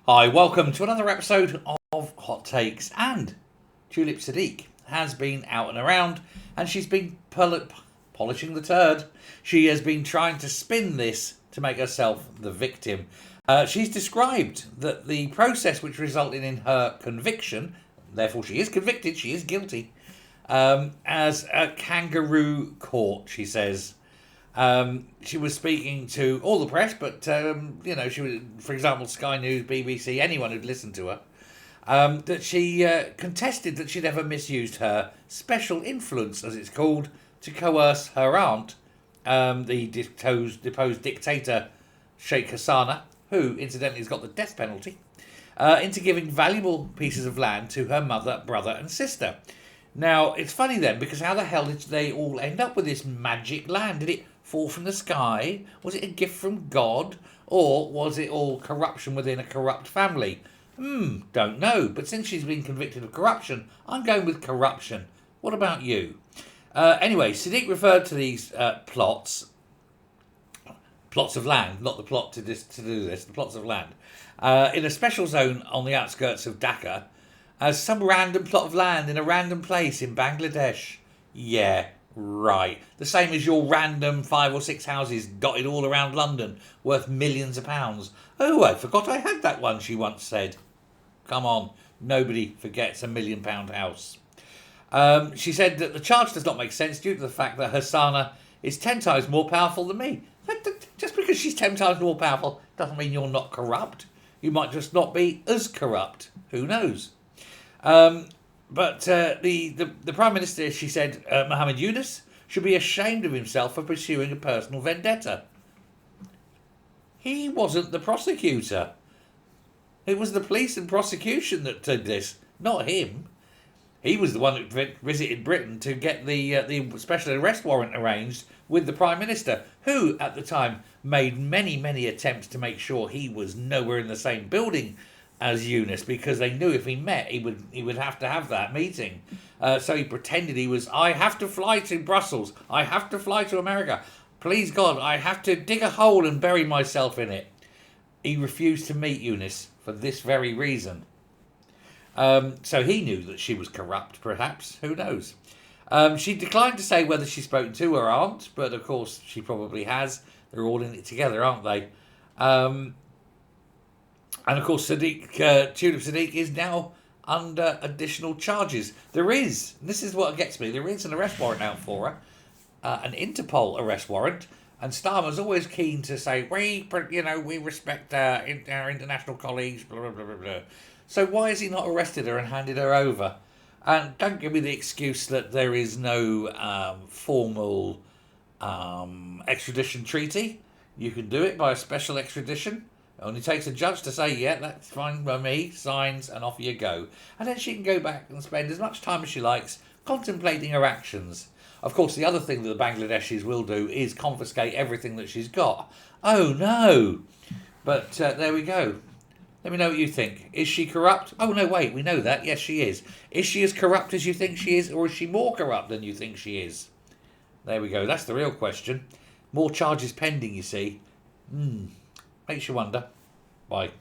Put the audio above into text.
Hi, welcome to another episode of Hot Takes. And Tulip Sadiq has been out and around, and she's been polishing the turd. She has been trying to spin this to make herself the victim. She's described that the process which resulted in her conviction, therefore she is convicted, she is guilty, as a kangaroo court, she says. She was speaking to all the press, but she was, for example, Sky News, BBC, anyone who'd listened to her. That she contested that she'd ever misused her special influence, as it's called, to coerce her aunt, the deposed dictator Sheikh Hasana, who incidentally has got the death penalty, into giving valuable pieces of land to her mother, brother, and sister. Now, it's funny then, because how the hell did they all end up with this magic land? Did it fall from the sky? Was it a gift from God? Or was it all corruption within a corrupt family? Don't know. But since she's been convicted of corruption, I'm going with corruption. What about you? Anyway, Sadiq referred to these plots of land, not the plot to do this, the plots of land, in a special zone on the outskirts of Dhaka, as some random plot of land in a random place in Bangladesh. Yeah, right. The same as your random 5 or 6 houses dotted all around London, worth millions of pounds. Oh, I forgot I had that one, she once said. Come on, nobody forgets a £1 million house. She said that the charge does not make sense due to the fact that Hassana is 10 times more powerful than me. Just because she's 10 times more powerful doesn't mean you're not corrupt. You might just not be as corrupt. Who knows? But the Prime Minister, she said, Mohammed Yunus, should be ashamed of himself for pursuing a personal vendetta. He wasn't the prosecutor. It was the police and prosecution that did this, not him. He was the one who visited Britain to get the special arrest warrant arranged with the Prime Minister, who at the time made many, many attempts to make sure he was nowhere in the same building as Yunus, because they knew if he met, he would have to have that meeting. So he pretended he was, I have to fly to Brussels. I have to fly to America. Please God, I have to dig a hole and bury myself in it. He refused to meet Yunus for this very reason. So he knew that she was corrupt, perhaps. Who knows? She declined to say whether she's spoken to her aunt, but of course she probably has. They're all in it together, aren't they? And of course, Tulip Sadiq is now under additional charges. There is, and this is what gets me, there is an arrest warrant out for her, an Interpol arrest warrant. And Starmer's always keen to say, we respect our international colleagues, blah, blah, blah, blah, blah. So why has he not arrested her and handed her over? And don't give me the excuse that there is no formal extradition treaty. You can do it by a special extradition. It only takes a judge to say, yeah, that's fine by me, signs, and off you go. And then she can go back and spend as much time as she likes contemplating her actions. Of course, the other thing that the Bangladeshis will do is confiscate everything that she's got. Oh, no. But there we go. Let me know what you think. Is she corrupt? Oh, no, wait, we know that. Yes, she is. Is she as corrupt as you think she is, or is she more corrupt than you think she is? There we go. That's the real question. More charges pending, you see. Makes you wonder. Bye.